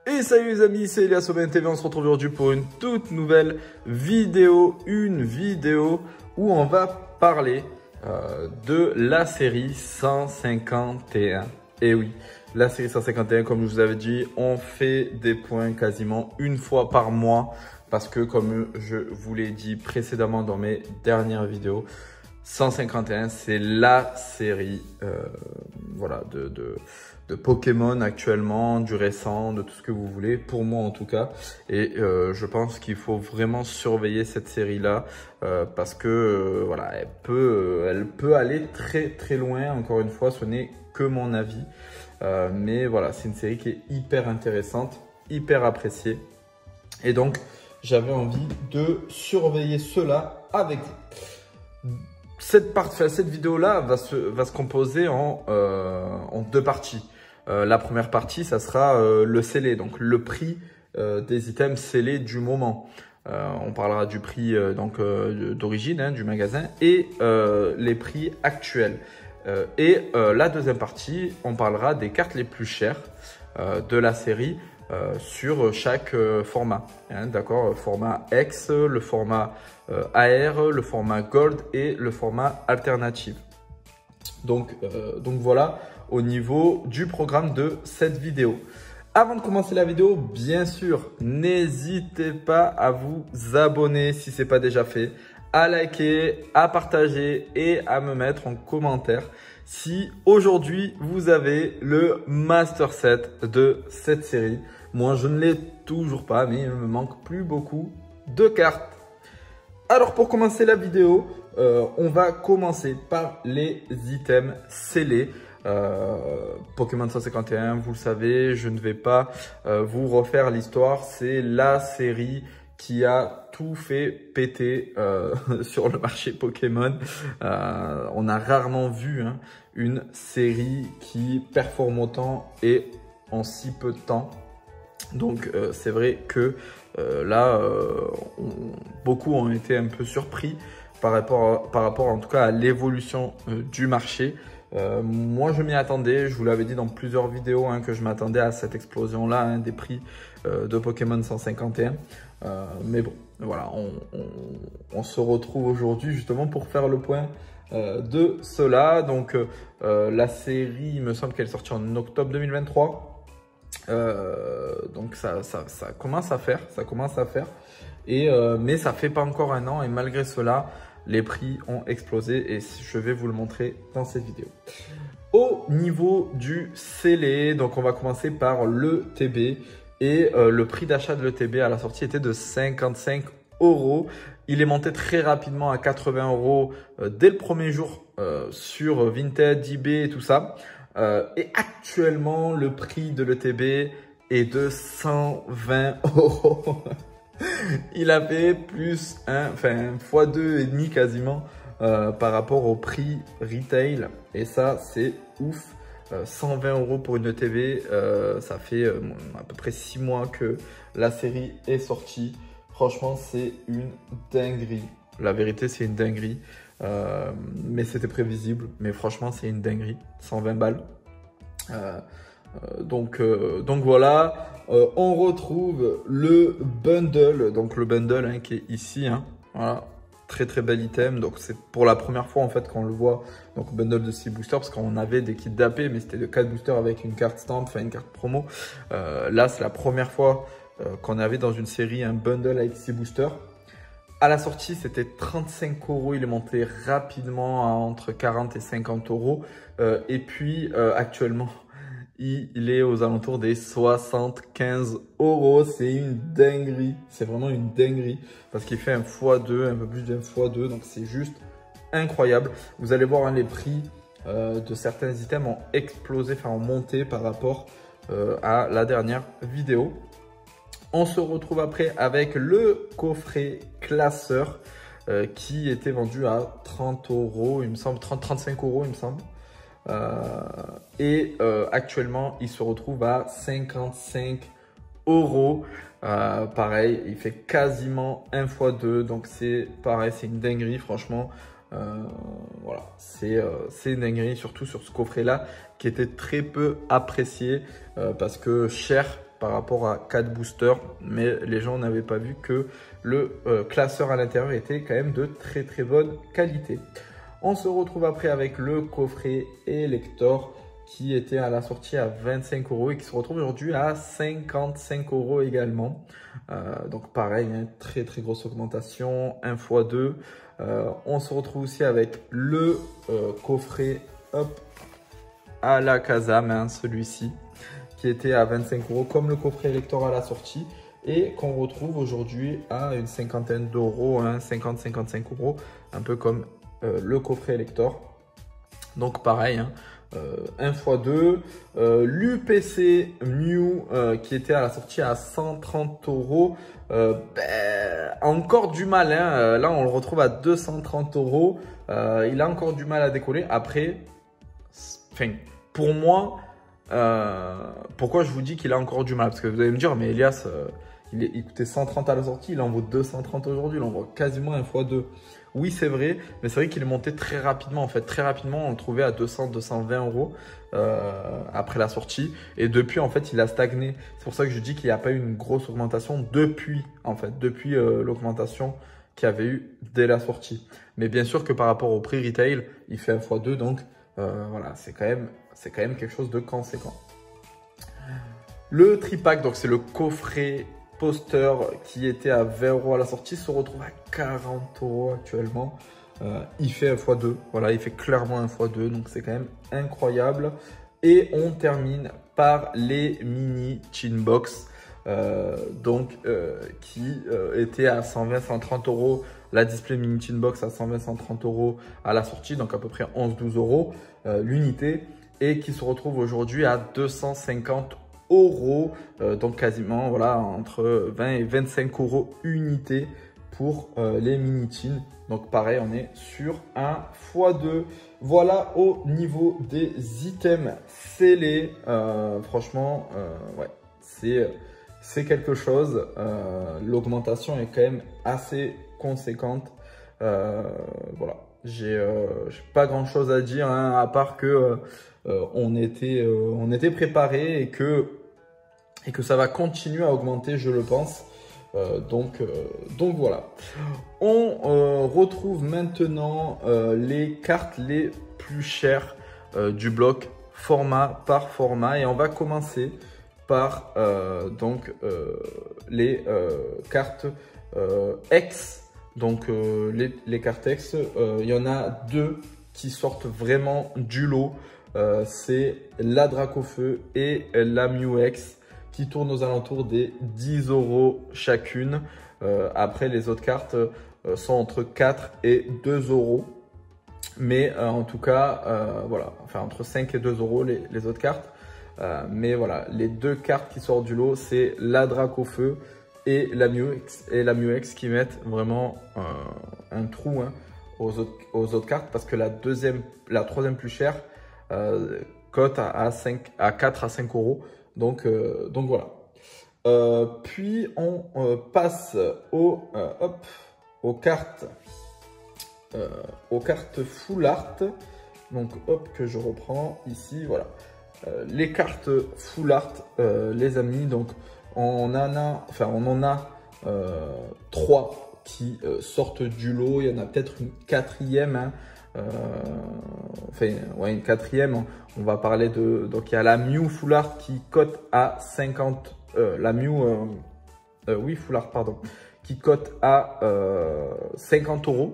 Et salut les amis, c'est Elias Aubin TV, on se retrouve aujourd'hui pour une toute nouvelle vidéo, une vidéo où on va parler de la série 151. Et oui, la série 151, comme je vous avais dit, on fait des points quasiment une fois par mois parce que comme je vous l'ai dit précédemment dans mes dernières vidéos, 151 c'est la série voilà, de Pokémon actuellement, du récent, de tout ce que vous voulez, pour moi en tout cas. Et je pense qu'il faut vraiment surveiller cette série-là parce que voilà, elle peut aller très très loin. Encore une fois, ce n'est que mon avis. Mais voilà, c'est une série qui est hyper intéressante, hyper appréciée. Et donc, j'avais envie de surveiller cela avec vous. Cette vidéo-là va se composer en deux parties. La première partie, ça sera le scellé, donc le prix des items scellés du moment. On parlera du prix d'origine, hein, du magasin, et les prix actuels. La deuxième partie, on parlera des cartes les plus chères de la série sur chaque format. Hein, d'accord, format X, le format AR, le format Gold et le format alternative. Donc voilà au niveau du programme de cette vidéo. Avant de commencer la vidéo, bien sûr, n'hésitez pas à vous abonner si ce n'est pas déjà fait, à liker, à partager et à me mettre en commentaire si aujourd'hui vous avez le Master Set de cette série. Moi, je ne l'ai toujours pas, mais il ne me manque plus beaucoup de cartes. Alors, pour commencer la vidéo, on va commencer par les items scellés. Pokémon 151, vous le savez, je ne vais pas vous refaire l'histoire. C'est la série qui a tout fait péter sur le marché Pokémon. On a rarement vu hein, une série qui performe autant et en si peu de temps. Donc c'est vrai que beaucoup ont été un peu surpris par rapport en tout cas à l'évolution du marché. Moi je m'y attendais, je vous l'avais dit dans plusieurs vidéos hein, que je m'attendais à cette explosion là hein, des prix de Pokémon 151. Mais bon, voilà, on se retrouve aujourd'hui justement pour faire le point de cela. Donc la série, il me semble qu'elle est sortie en octobre 2023. Donc ça commence à faire, mais ça fait pas encore un an et malgré cela, les prix ont explosé et je vais vous le montrer dans cette vidéo. Au niveau du scellé, donc on va commencer par le TB et le prix d'achat de l'ETB à la sortie était de 55 €. Il est monté très rapidement à 80 € dès le premier jour sur Vinted, eBay et tout ça. Et actuellement, le prix de l'ETB est de 120 €. Il a fait plus x2,5 quasiment par rapport au prix retail. Et ça, c'est ouf. 120 € pour une ETB, ça fait à peu près 6 mois que la série est sortie. Franchement, c'est une dinguerie. La vérité, c'est une dinguerie. Mais c'était prévisible. Mais franchement, c'est une dinguerie. 120 balles. Donc voilà. On retrouve le bundle. Donc le bundle hein, qui est ici. Hein, voilà. Très très bel item. Donc c'est pour la première fois en fait qu'on le voit. Donc bundle de 6 boosters. Parce qu'on avait des kits d'AP. Mais c'était de 4 boosters avec une carte stamp. Enfin une carte promo. Là c'est la première fois qu'on avait dans une série un bundle avec 6 boosters. À la sortie, c'était 35 €. Il est monté rapidement à entre 40 et 50 €. Et puis, actuellement, il est aux alentours des 75 €. C'est une dinguerie. C'est vraiment une dinguerie. Parce qu'il fait un x2, un peu plus d'un x2. Donc, c'est juste incroyable. Vous allez voir, hein, les prix de certains items ont explosé, enfin, ont monté par rapport à la dernière vidéo. On se retrouve après avec le coffret classeur qui était vendu à 30 €, il me semble, 35 € il me semble. Actuellement, il se retrouve à 55 €. Pareil, il fait quasiment un x2, donc c'est pareil, c'est une dinguerie franchement. Voilà, c'est une dinguerie, surtout sur ce coffret-là qui était très peu apprécié parce que cher par rapport à 4 boosters, mais les gens n'avaient pas vu que le classeur à l'intérieur était quand même de très très bonne qualité. On se retrouve après avec le coffret Elector qui était à la sortie à 25 € et qui se retrouve aujourd'hui à 55 € également. Donc pareil, hein, très très grosse augmentation, 1x2. On se retrouve aussi avec le coffret hop, à la Kazam, hein, celui-ci, qui était à 25 € comme le coffret Elector à la sortie et qu'on retrouve aujourd'hui à une cinquantaine d'euros, hein, 50-55 €, un peu comme le coffret Elector. Donc pareil, hein, 1x2, l'UPC Mew qui était à la sortie à 130 €, encore du mal, hein, là on le retrouve à 230 €, il a encore du mal à décoller. Après, enfin, pour moi, pourquoi je vous dis qu'il a encore du mal? Parce que vous allez me dire, mais Elias, il coûtait 130 à la sortie, il en vaut 230 aujourd'hui, il en vaut quasiment 1x2. Oui, c'est vrai, mais c'est vrai qu'il est monté très rapidement. En fait, très rapidement, on le trouvait à 200-220 € après la sortie. Et depuis, en fait, il a stagné. C'est pour ça que je dis qu'il n'y a pas eu une grosse augmentation depuis, en fait, depuis l'augmentation qu'il y avait eu dès la sortie. Mais bien sûr que par rapport au prix retail, il fait 1x2, donc voilà, c'est quand même quelque chose de conséquent. Le tripack, donc c'est le coffret poster qui était à 20 € à la sortie, se retrouve à 40 € actuellement. Il fait 1x2, voilà, il fait clairement 1x2, donc c'est quand même incroyable. Et on termine par les mini Chinbox, qui était à 120-130 €. La display mini Chinbox à 120-130 € à la sortie, donc à peu près 11-12 € l'unité, et qui se retrouve aujourd'hui à 250 €, donc quasiment voilà, entre 20 et 25 € unité pour les mini chin. Donc pareil, on est sur un x2. Voilà au niveau des items scellés. Franchement, ouais, c'est quelque chose. L'augmentation est quand même assez conséquente. Voilà, j'ai pas grand chose à dire, hein, à part que on était préparé et que ça va continuer à augmenter, je le pense. Donc voilà. On retrouve maintenant les cartes les plus chères du bloc format par format, et on va commencer par les cartes X. Donc les cartes X, il y en a deux qui sortent vraiment du lot. C'est la Dracofeu et la Mew X qui tournent aux alentours des 10 € chacune. Après, les autres cartes sont entre 4 et 2 €. Mais en tout cas, voilà, enfin entre 5 et 2 € les autres cartes. Mais voilà, les deux cartes qui sortent du lot, c'est la Dracofeu et la Mew X qui mettent vraiment un trou, hein, aux autres cartes, parce que la troisième plus chère cote à 4 à 5 €. Donc voilà. Puis on passe aux cartes full art. Donc hop, que je reprends ici, voilà. Les cartes full art, les amis. Donc on en a 3 qui sortent du lot. Il y en a peut-être une quatrième, hein. Enfin, ouais, une quatrième. On va parler de. Donc il y a la Mew full art qui cote à 50. La Mew, oui, full art, pardon, qui cote à 50 €.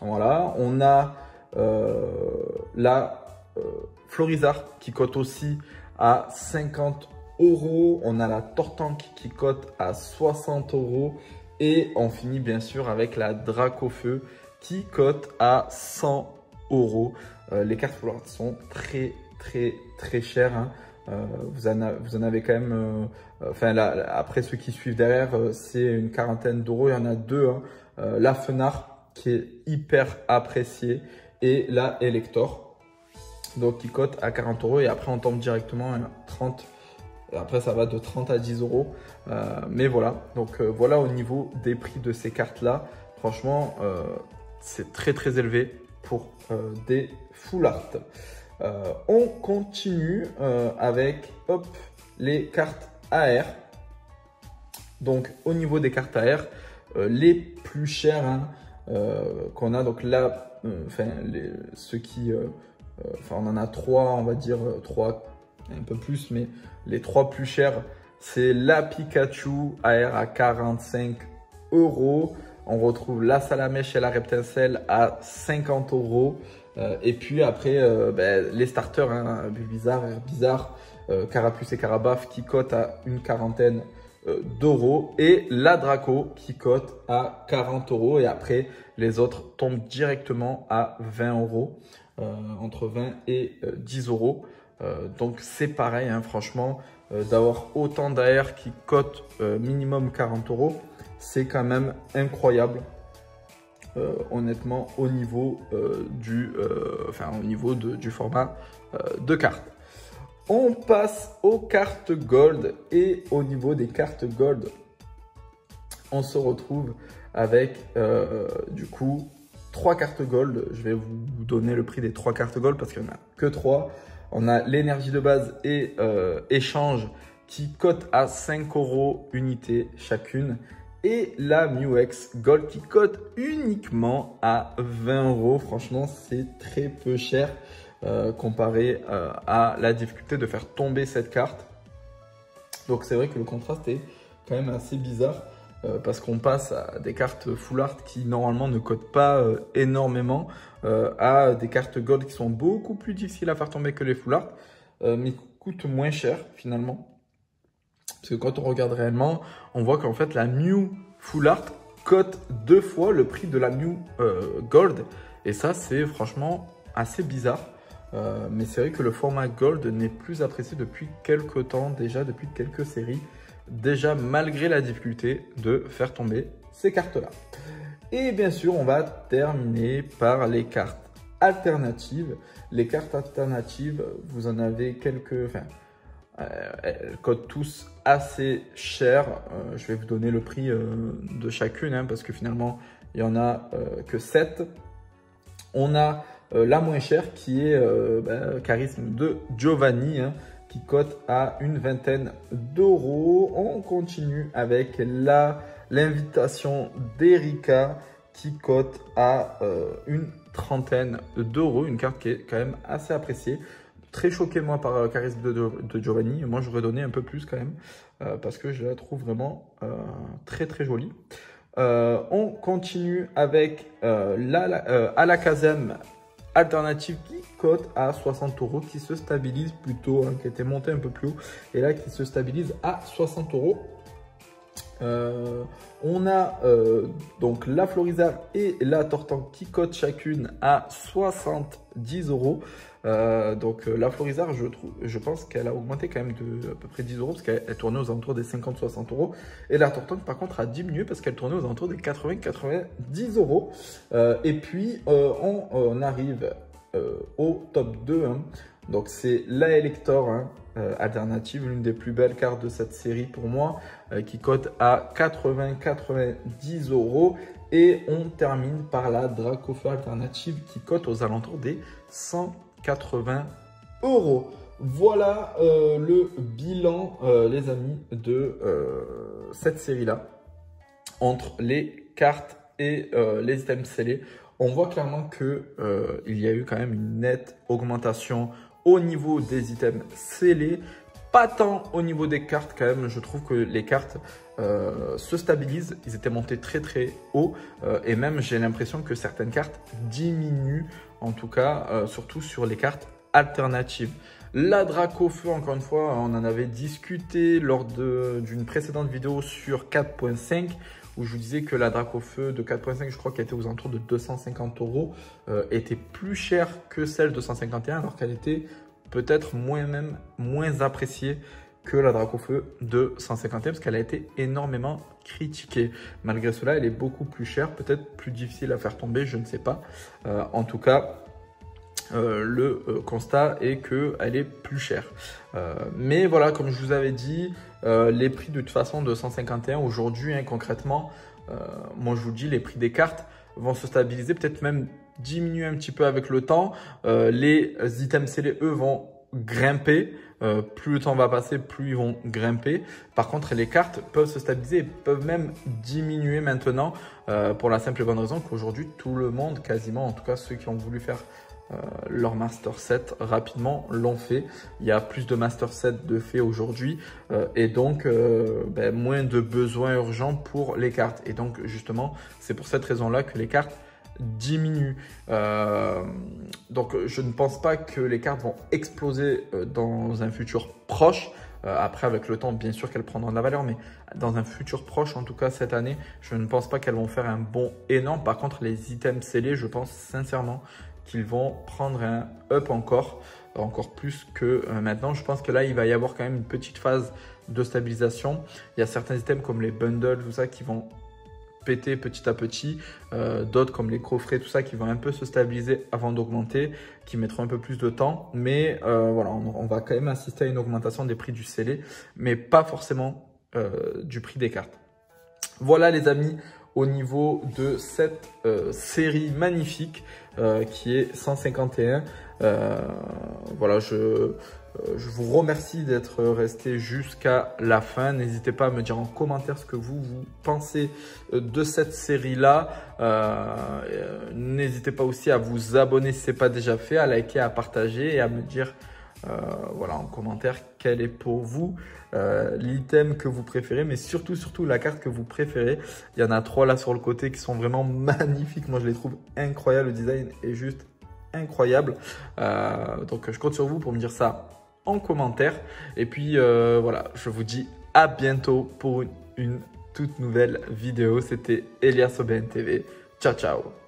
Voilà. On a la Florizard qui cote aussi à 50 €. On a la Tortank qui cote à 60 €. Et on finit bien sûr avec la Dracofeu qui cote à 100 €. Les cartes full art sont très chères, hein. Vous en avez quand même, enfin là, après ceux qui suivent derrière, c'est une quarantaine d'euros. Il y en a deux, hein. La Fenard qui est hyper appréciée et la Elector, donc qui cote à 40 €. Et après on tombe directement à 30. Après ça va de 30 à 10 €. Mais voilà, donc voilà au niveau des prix de ces cartes là. Franchement, c'est très élevé pour des full art. On continue avec les cartes AR. Donc au niveau des cartes AR, les plus chères hein, qu'on a, donc là, ceux qui, on en a 3, on va dire 3, un peu plus, mais les 3 plus chers, c'est la Pikachu AR à 45 €. On retrouve la Salamèche et la Reptincelle à 50 €. Et puis après, les starters, hein, Bulbizarre, Herbizarre, Carapuce et Carabaf qui cotent à une quarantaine d'euros. Et la Draco qui cote à 40 €. Et après, les autres tombent directement à 20 €, entre 20 et 10 €. Donc c'est pareil, hein, franchement, d'avoir autant d'AR qui cotent minimum 40 €, c'est quand même incroyable. Honnêtement, au niveau, du format de carte. On passe aux cartes Gold. Et au niveau des cartes Gold, on se retrouve avec du coup 3 cartes Gold. Je vais vous donner le prix des 3 cartes Gold parce qu'il n'y en a que 3. On a l'énergie de base et échange qui cote à 5 € unité chacune. Et la Mew-X Gold qui cote uniquement à 20 €. Franchement, c'est très peu cher comparé à la difficulté de faire tomber cette carte. Donc c'est vrai que le contraste est quand même assez bizarre parce qu'on passe à des cartes full art qui normalement ne cotent pas énormément à des cartes Gold qui sont beaucoup plus difficiles à faire tomber que les full art mais coûtent moins cher finalement. Parce que quand on regarde réellement, on voit qu'en fait la Mew Full Art cote 2 fois le prix de la Mew Gold. Et ça, c'est franchement assez bizarre. Mais c'est vrai que le format Gold n'est plus apprécié depuis quelques temps, déjà depuis quelques séries. Déjà malgré la difficulté de faire tomber ces cartes-là. Et bien sûr, on va terminer par les cartes alternatives. Les cartes alternatives, vous en avez quelques... elles cotent tous assez cher. Je vais vous donner le prix de chacune hein, parce que finalement il n'y en a que 7. On a la moins chère qui est Charisme de Giovanni hein, qui cote à une vingtaine d'euros. On continue avec l'invitation d'Erika qui cote à une trentaine d'euros. Une carte qui est quand même assez appréciée. Très choqué moi par Charisme de Giovanni. Moi j'aurais donné un peu plus quand même parce que je la trouve vraiment très très jolie. On continue avec Alakazam alternative qui cote à 60 €, qui se stabilise plutôt, hein, qui était monté un peu plus haut et là qui se stabilise à 60 €. On a donc la Florizarre et la Tortank qui cotent chacune à 70 €. Donc la Florizarre, je pense qu'elle a augmenté quand même de à peu près 10 € parce qu'elle tournait aux alentours des 50-60 €. Et la Tortank par contre a diminué parce qu'elle tournait aux alentours des 80-90 €. Et puis on arrive au top 2. Hein. Donc c'est la Elector hein, alternative, l'une des plus belles cartes de cette série pour moi, qui cote à 80-90 €. Et on termine par la Dracofeu alternative qui cote aux alentours des 180 €. Voilà le bilan, les amis, de cette série-là. Entre les cartes et les items scellés, on voit clairement qu'il y a eu quand même une nette augmentation au niveau des items scellés. Pas tant au niveau des cartes quand même, je trouve que les cartes se stabilisent. Ils étaient montés très très haut et même j'ai l'impression que certaines cartes diminuent, en tout cas surtout sur les cartes alternatives. La Dracofeu, encore une fois, on en avait discuté lors d'une précédente vidéo sur 4.5 où je vous disais que la Dracofeu de 4.5, je crois qu'elle était aux alentours de 250 €, était plus chère que celle de 151 alors qu'elle était peut-être moins appréciée que la Dracofeu de 151 parce qu'elle a été énormément critiquée. Malgré cela, elle est beaucoup plus chère, peut-être plus difficile à faire tomber, je ne sais pas. En tout cas, le constat est qu'elle est plus chère. Mais voilà, comme je vous avais dit, les prix de toute façon de 151 aujourd'hui, hein, concrètement, moi je vous dis, les prix des cartes vont se stabiliser, peut-être même diminuer un petit peu avec le temps. Les items scellés, eux, vont grimper. plus le temps va passer, plus ils vont grimper. Par contre, les cartes peuvent se stabiliser et peuvent même diminuer maintenant pour la simple et bonne raison qu'aujourd'hui, tout le monde, quasiment, en tout cas ceux qui ont voulu faire leur Master Set rapidement l'ont fait. Il y a plus de Master Set de fait aujourd'hui et donc moins de besoins urgents pour les cartes. Et donc justement, c'est pour cette raison-là que les cartes diminuent. Donc je ne pense pas que les cartes vont exploser dans un futur proche. Après, avec le temps, bien sûr qu'elles prendront de la valeur, mais dans un futur proche, en tout cas cette année, je ne pense pas qu'elles vont faire un bond énorme. Par contre, les items scellés, je pense sincèrement qu'ils vont prendre un up encore plus que maintenant. Je pense que là, il va y avoir quand même une petite phase de stabilisation. Il y a certains items comme les bundles, tout ça, qui vont péter petit à petit. D'autres comme les coffrets, tout ça, qui vont un peu se stabiliser avant d'augmenter, qui mettront un peu plus de temps. Mais voilà, on va quand même assister à une augmentation des prix du scellé, mais pas forcément du prix des cartes. Voilà les amis, au niveau de cette série magnifique qui est 151. Voilà, je vous remercie d'être resté jusqu'à la fin. N'hésitez pas à me dire en commentaire ce que vous pensez de cette série-là. N'hésitez pas aussi à vous abonner si ce n'est pas déjà fait, à liker, à partager et à me dire voilà, en commentaire quel est pour vous l'item que vous préférez, mais surtout la carte que vous préférez. Il y en a 3 là sur le côté qui sont vraiment magnifiques. Moi je les trouve incroyables, le design est juste incroyable. Donc je compte sur vous pour me dire ça en commentaire. Et puis voilà, je vous dis à bientôt pour une toute nouvelle vidéo. C'était Elias OBN TV. Ciao ciao.